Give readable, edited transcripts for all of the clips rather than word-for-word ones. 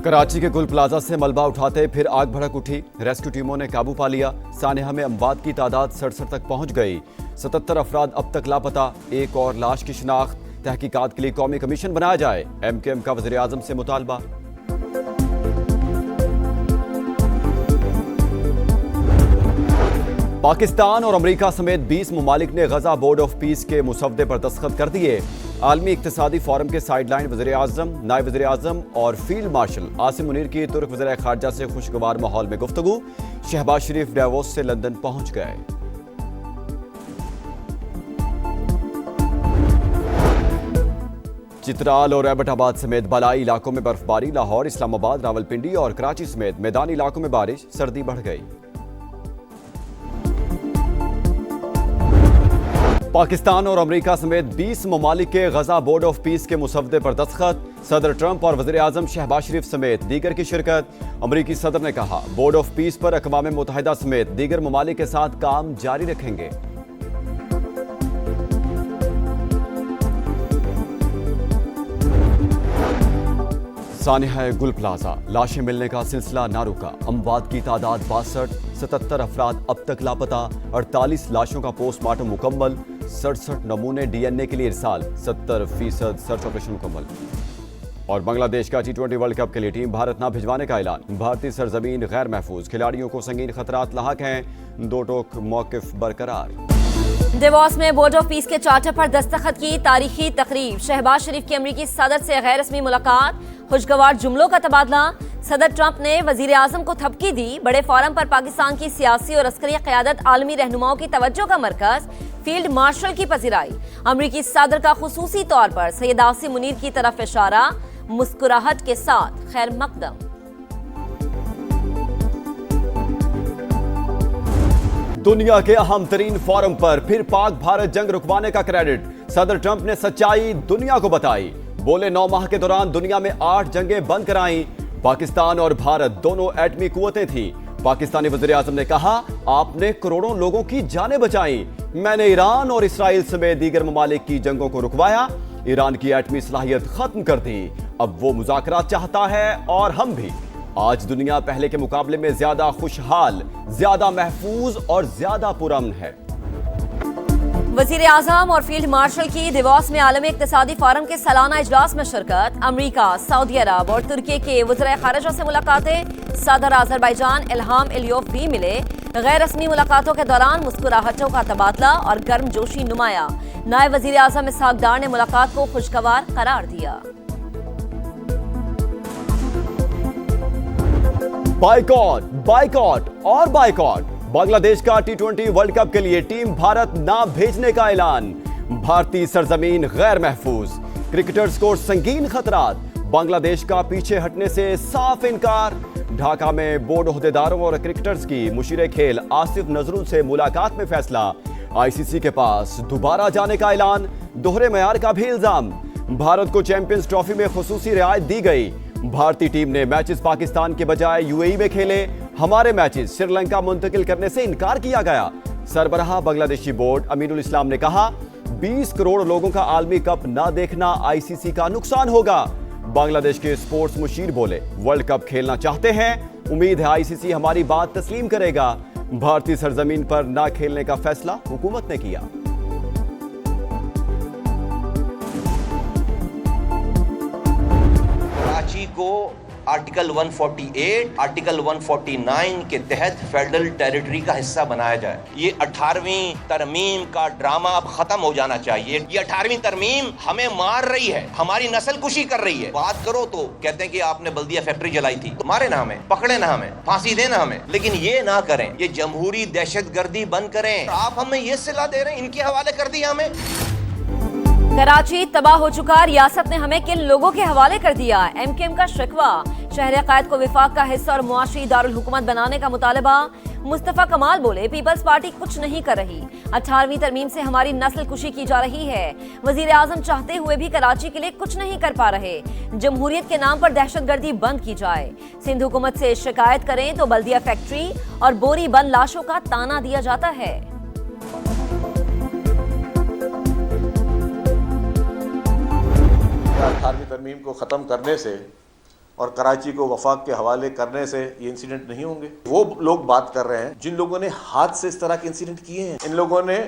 कराची के गुल प्लाजा से मलबा उठाते फिर आग भड़क उठी। रेस्क्यू टीमों ने काबू पा लिया। सानेहा में अमवात की तादाद 67 तक पहुंच गई। 77 अफराद अब तक लापता। एक और लाश की शिनाख्त। तहकीकात के लिए कौमी कमीशन बनाया जाए। MKM का वज़ीर आज़म से मुतालबा। पाकिस्तान और अमेरिका समेत 20 ममालिक ने गजा बोर्ड ऑफ पीस के मुसवदे पर दस्तखत कर दिए। आलमी इक्तिसादी फोरम के साइडलाइन वज़ीर आज़म, नायब वज़ीर आज़म और फील्ड मार्शल आसिम मुनीर की तुर्क वज़ीर ख़ारजा से खुशगवार माहौल में गुफ्तगू। शहबाज शरीफ डावोस से लंदन पहुंच गए। चित्राल और एबटाबाद समेत बलाई इलाकों में बर्फबारी। लाहौर, इस्लामाबाद, रावलपिंडी और कराची समेत मैदानी इलाकों में बारिश। सर्दी बढ़ गई। पाकिस्तान और अमेरिका समेत 20 ममालिक के गजा बोर्ड ऑफ पीस के मुसवदे पर दस्तखत। सदर ट्रंप और वज़ीर आज़म शहबाज शरीफ समेत दीगर की शिरकत। अमरीकी सदर ने कहा, बोर्ड ऑफ पीस पर अक़वाम मुत्तहिदा समेत दीगर ममालिक के साथ काम जारी रखेंगे। सानेहा गुल प्लाजा, लाशें मिलने का सिलसिला ना रुका। अमवात की तादाद 62, 77 अफराद अब तक लापता। 48 लाशों का पोस्टमार्टम मुकम्मल। 67 नमूने DNA के लिए इरसाल। 70% सर्च ऑपरेशन मुकम्मल। और बांग्लादेश का T20 वर्ल्ड कप के लिए टीम भारत ना भिजवाने का ऐलान। भारतीय सरजमीन गैर महफूज, खिलाड़ियों को संगीन खतरात लाहक हैं। दो टोक मौक़िफ़ बरकरार। डेवॉस में बोर्ड ऑफ पीस के चार्टर पर दस्तखत की तारीखी तकरीब। शहबाज शरीफ की अमरीकी सदर से गैर रस्मी मुलाकात। खुशगवार जुमलों का तबादला। सदर ट्रंप ने वजीर आजम को थपकी दी। बड़े फोरम पर पाकिस्तान की सियासी और अस्करी क़यादत आलमी रहनुमाओं की तवज्जो का मरकज। फील्ड मार्शल की पजीराई। अमरीकी सदर का खुसूसी तौर पर सैयद आसिम मुनीर की तरफ इशारा। मुस्कुराहट के साथ खैर मकदम। दुनिया के अहम तरीन फोरम पर फिर पाक भारत जंग रुकवाने का क्रेडिट। सदर ट्रंप ने सच्चाई दुनिया को बताई। बोले 9 माह के दौरान दुनिया में 8 जंगें बंद कराई। पाकिस्तान और भारत दोनों एटमी कुव्वतें थीं। पाकिस्तानी वज़ीर आज़म ने कहा, आपने करोड़ों लोगों की जानें बचाई। मैंने ईरान और इसराइल समेत दीगर ममालिक की जंगों को रुकवाया। ईरान की एटमी सलाहियत खत्म कर दी। अब वो मुज़ाकरात चाहता है और हम भी। आज दुनिया पहले के मुकाबले में ज्यादा खुशहाल, ज्यादा महफूज और ज्यादा पुरअमन है। वजीर आजम और फील्ड मार्शल की डेवॉस में आलमी इक्तिसादी फोरम के सालाना इजलास में शिरकत। अमरीका, सऊदी अरब और तुर्की के वज़ीर ख़ारिजा से मुलाकातें। सदर अज़रबैजान इल्हाम एलियोव भी मिले। गैर रस्मी मुलाकातों के दौरान मुस्कुराहटों का तबादला और गर्मजोशी नुमाया। नायब वज़ीर आज़म इसहाक डार ने मुलाकात को खुशगवार करार दिया। बाइकॉट, बाइकॉट और बाइकॉट। बांग्लादेश का T20 वर्ल्ड कप के लिए टीम भारत ना भेजने का ऐलान। भारतीय सरजमीन गैर महफूज, क्रिकेटर्स को संगीन खतरात। बांग्लादेश का पीछे हटने से साफ इनकार। ढाका में बोर्ड ओहदेदारों और क्रिकेटर्स की मुशीरे खेल आसिफ नजरुल से मुलाकात में फैसला। ICC के पास दोबारा जाने का ऐलान। दोहरे मयार का भी इल्जाम। भारत को चैंपियंस ट्रॉफी में खुसूसी रियायत दी गई। भारतीय टीम ने मैचेस पाकिस्तान के बजाय UAE में खेले। हमारे मैचेस श्रीलंका मुंतकिल करने से इनकार किया गया। सरबराह बांग्लादेशी बोर्ड अमीनुल इस्लाम ने कहा, 20 करोड़ लोगों का आलमी कप ना देखना ICC का नुकसान होगा। बांग्लादेश के स्पोर्ट्स मुशीर बोले, वर्ल्ड कप खेलना चाहते हैं। उम्मीद है ICC हमारी बात तस्लीम करेगा। भारतीय सरजमीन पर ना खेलने का फैसला हुकूमत ने किया। कराची को आर्टिकल 148, आर्टिकल 149 के तहत फेडरल टेरिटरी का हिस्सा बनाया जाए। ये 18वीं तरमीम का ड्रामा अब खत्म हो जाना चाहिए। ये 18वीं तरमीम हमें मार रही है, हमारी नस्ल कुशी कर रही है। बात करो तो कहते हैं कि आपने बल्दिया फैक्ट्री जलाई थी, तो मारे ना हमें, पकड़े ना हमें, फांसी देना हमें, लेकिन ये ना करें। ये जमहूरी दहशतगर्दी बंद करें। आप हमें ये सिला दे रहे हैं, इनके हवाले कर दिया हमें। कराची तबाह हो चुका, रियासत ने हमें किन लोगों के हवाले कर दिया। MKM का शिकवा। शहर क़ायद को विफाक का हिस्सा और मुआशी दारुल हुकूमत बनाने का मुतालबा। मुस्तफा कमाल बोले, पीपल्स पार्टी कुछ नहीं कर रही। 18वीं तरमीम से हमारी नस्ल कुशी की जा रही है। वजीर आजम चाहते हुए भी कराची के लिए कुछ नहीं कर पा रहे। जमहूरियत के नाम पर दहशतगर्दी बंद की जाए। सिंध हुकूमत से शिकायत करें तो बल्दिया फैक्ट्री और बोरी बंद लाशों का ताना दिया जाता है। 18वीं तरमीम को ख़त्म करने से اور کراچی کو وفاق کے حوالے کرنے سے یہ انسیڈنٹ نہیں ہوں گے. وہ لوگ بات کر رہے ہیں جن لوگوں نے ہاتھ سے اس طرح کے انسیڈنٹ کیے ہیں. ان لوگوں نے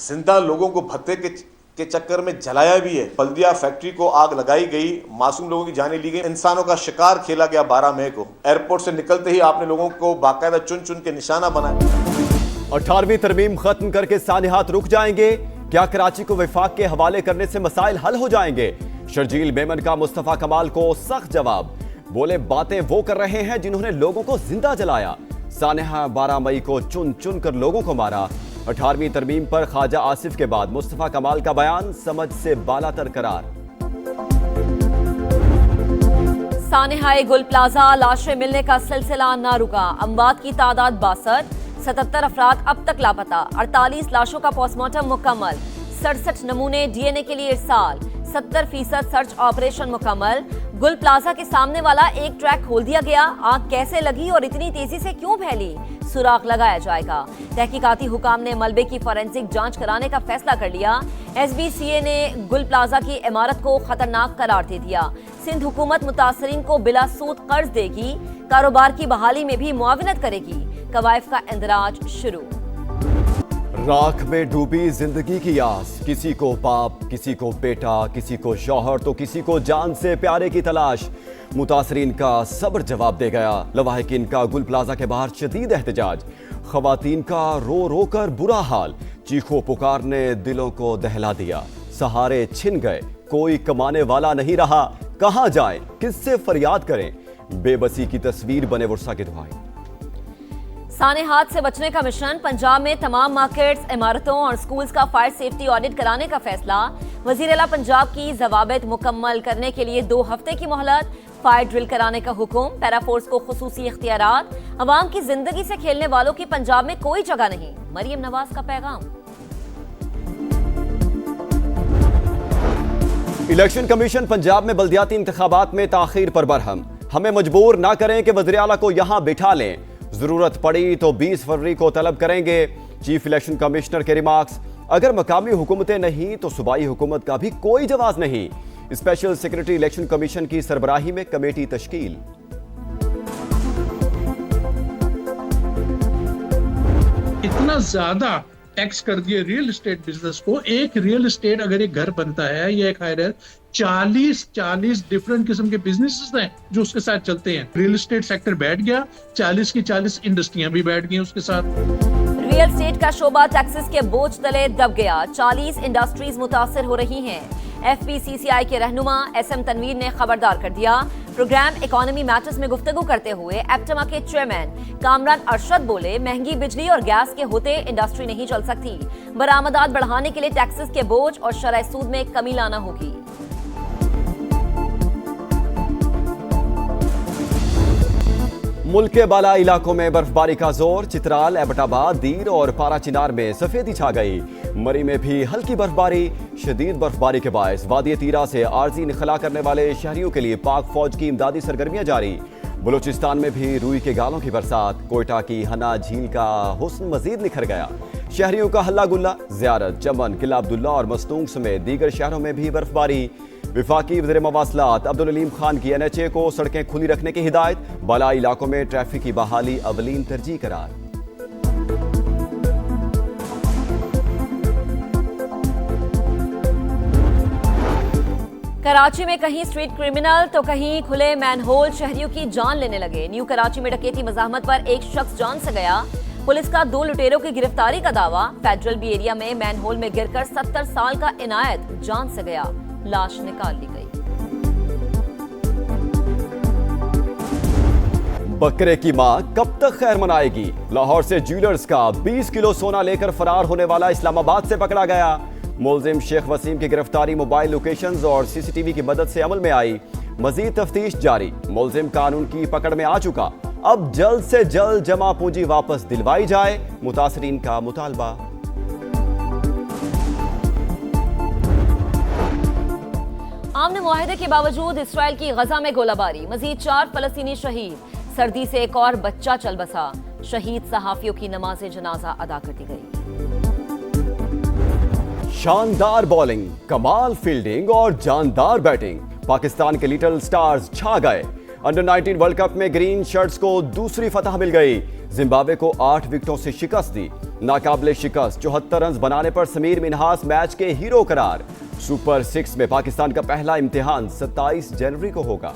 زندہ لوگوں کو بھتے کے چکر میں جلایا بھی ہے. بلدیہ فیکٹری کو آگ لگائی گئی, معصوم لوگوں کی جانیں لی گئی, انسانوں کا شکار کھیلا گیا 12 مئی کو. ایئرپورٹ سے نکلتے ہی آپ نے لوگوں کو باقاعدہ چن چن کے نشانہ بنایا. 18ویں ترمیم ختم کر کے سانحات رک جائیں گے؟ کیا کراچی کو وفاق کے حوالے کرنے سے مسائل حل ہو جائیں گے؟ شرجیل میمن کا مصطفیٰ کمال کو سخت جواب. بولے باتیں وہ کر رہے ہیں جنہوں نے لوگوں کو زندہ جلایا. سانحہ 12 مئی کو چن چن کر لوگوں کو مارا. 18ویں ترمیم پر خواجہ آصف کے بعد مصطفیٰ کمال کا بیان سمجھ سے بالاتر قرار. سانحہ گل پلازا لاشیں ملنے کا سلسلہ نہ رکا. اموات کی تعداد 62, 77 افراد اب تک لاپتہ. 48 لاشوں کا پوسٹ مارٹم مکمل. 67 نمونے ڈی این اے کے لیے ارسال. 70% سرچ آپریشن مکمل. گل پلازا کے سامنے والا ایک ٹریک کھول دیا گیا. آگ کیسے لگی اور اتنی تیزی سے کیوں پھیلی؟ سراغ لگایا جائے گا. تحقیقاتی حکام نے ملبے کی فورینسک جانچ کرانے کا فیصلہ کر لیا. ایس بی سی اے نے گل پلازا کی عمارت کو خطرناک قرار دے دیا. سندھ حکومت متاثرین کو بلا سود قرض دے گی. کاروبار کی بحالی میں بھی معاونت کرے گی. کوائف کا اندراج شروع. راکھ میں ڈوبی زندگی کی آس. کسی کو باپ, کسی کو بیٹا, کسی کو شوہر تو کسی کو جان سے پیارے کی تلاش. متاثرین کا صبر جواب دے گیا. لواحقین کا گل پلازا کے باہر شدید احتجاج. خواتین کا رو رو کر برا حال. چیخو پکار نے دلوں کو دہلا دیا. سہارے چھن گئے, کوئی کمانے والا نہیں رہا. کہاں جائیں, کس سے فریاد کریں؟ بے بسی کی تصویر بنے ورثہ کی دعائیں. سانحات سے بچنے کا مشن. پنجاب میں تمام مارکیٹس, عمارتوں اور سکولز کا فائر سیفٹی آڈٹ کرانے کا فیصلہ. وزیر اعلیٰ پنجاب کی ضوابط مکمل کرنے کے لیے 2 ہفتے کی مہلت. فائر ڈرل کرانے کا حکم. پیرا فورس کو خصوصی اختیارات. عوام کی زندگی سے کھیلنے والوں کی پنجاب میں کوئی جگہ نہیں. مریم نواز کا پیغام. الیکشن کمیشن پنجاب میں بلدیاتی انتخابات میں تاخیر پر برہم. ہمیں مجبور نہ کریں کہ وزیر اعلیٰ کو یہاں بٹھا لیں. ضرورت پڑی تو 20 فروری کو طلب کریں گے. چیف الیکشن کمشنر کے ریمارکس. اگر مقامی حکومتیں نہیں تو صوبائی حکومت کا بھی کوئی جواز نہیں. اسپیشل سیکرٹری الیکشن کمیشن کی سربراہی میں کمیٹی تشکیل. اتنا زیادہ ٹیکس کر دیے ریئل اسٹیٹ بزنس کو. ایک ریئل اسٹیٹ اگر ایک گھر بنتا ہے یا ایک ہائر 40 ڈفرنٹ قسم کے بزنسز ہیں جو اس کے ساتھ چلتے ہیں. ریئل اسٹیٹ سیکٹر بیٹھ گیا, 40 کی 40 انڈسٹریاں بھی بیٹھ گئی اس کے ساتھ. ریئل اسٹیٹ کا شعبہ ٹیکسز کے بوجھ تلے دب گیا. 40 انڈسٹریز متاثر ہو رہی ہیں. ایف پی سی سی آئی کے رہنما ایس ایم تنویر نے خبردار کر دیا. پروگرام اکانومی میٹرز میں گفتگو کرتے ہوئے ایپٹما کے چیئرمین کامران ارشد بولے مہنگی بجلی اور گیس کے ہوتے انڈسٹری نہیں چل سکتی. برآمدات بڑھانے کے لیے ٹیکسز کے بوجھ اور شرح سود میں کمی لانا ہوگی. ملک کے بالا علاقوں میں برف باری کا زور. چترال, ایبٹ آباد, دیر اور پارا چنار میں سفیدی چھا گئی. مری میں بھی ہلکی برف باری. شدید برف باری کے باعث وادی تیرا سے عارضی انخلا کرنے والے شہریوں کے لیے پاک فوج کی امدادی سرگرمیاں جاری. بلوچستان میں بھی روئی کے گالوں کی برسات. کوئٹہ کی ہنا جھیل کا حسن مزید نکھر گیا. شہریوں کا ہلا گلا. زیارت, چمن, قلعہ عبداللہ اور مستونگ سمیت دیگر شہروں میں بھی برف باری. وفاقی وزیر مواصلات عبدالعلیم خان کی NHA کو سڑکیں کھلی رکھنے کی ہدایت. بالائی علاقوں میں ٹریفک کی بحالی اولین ترجیح قرار. کراچی میں کہیں اسٹریٹ کرمنل تو کہیں کھلے مین ہول شہریوں کی جان لینے لگے. نیو کراچی میں ڈکیتی مزاحمت پر ایک شخص جان سے گیا. پولیس کا 2 لٹیروں کی گرفتاری کا دعویٰ. فیڈرل بی ایریا میں مین ہول میں گر کر 70 سال کا عنایت جان سے گیا. لاش نکال لی گئی. بکرے کی ماں کب تک خیر منائے گی؟ لاہور سے جیولرز کا 20 کلو سونا لے کر فرار ہونے والا اسلام آباد سے پکڑا گیا. ملزم شیخ وسیم کی گرفتاری موبائل لوکیشنز اور CCTV کی مدد سے عمل میں آئی. مزید تفتیش جاری. ملزم قانون کی پکڑ میں آ چکا. اب جلد سے جلد جمع پونجی واپس دلوائی جائے. متاثرین کا مطالبہ. امن معاہدے کے باوجود اسرائیل کی غزہ میں گولہ باری. مزید 4 فلسطینی شہید. سردی سے ایک اور بچہ چل بسا. شہید صحافیوں کی نماز جنازہ ادا کر دی گئی. شاندار بالنگ, کمال فیلڈنگ اور جاندار بیٹنگ. پاکستان کے لٹل سٹارز چھا گئے. अंडर 19 वर्ल्ड कप में ग्रीन शर्ट्स को दूसरी फतह मिल गई। जिम्बाब्वे को 8 विकेटों से शिकस्त दी। नाकाबिले शिकस्त 74 रन बनाने पर समीर मिन्हास मैच के हीरो करार। सुपर 6 में पाकिस्तान का पहला इम्तिहान 27 जनवरी को होगा।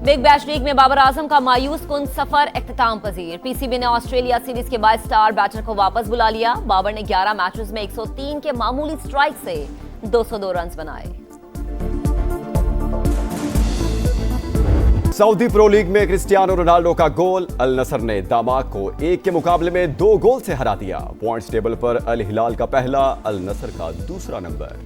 बिग बैश लीग में बाबर आजम का मायूस कुन सफर इख्तिताम पजीर। पीसीबी ने ऑस्ट्रेलिया सीरीज के बाद स्टार बैटर को वापस बुला लिया। बाबर ने 11 मैचेस में 103 के मामूली स्ट्राइक से 202 रन बनाए। सऊदी प्रो लीग में क्रिस्टियानो रोनाल्डो का गोल। अल नसर ने दामाक को 1 के मुकाबले में 2 गोल से हरा दिया। पॉइंट्स टेबल पर अल हिलाल का पहला, अल नसर का दूसरा नंबर।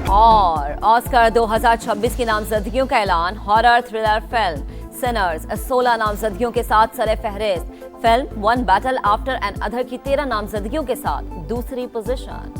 और ऑस्कर 2026 की नामजदगियों का ऐलान। हॉरर थ्रिलर फिल्म सिनर्स 16 नामजदगियों के साथ सरे फहरिस्त। Film One Battle After Another की 13 नामजदगियों के साथ दूसरी पोजीशन।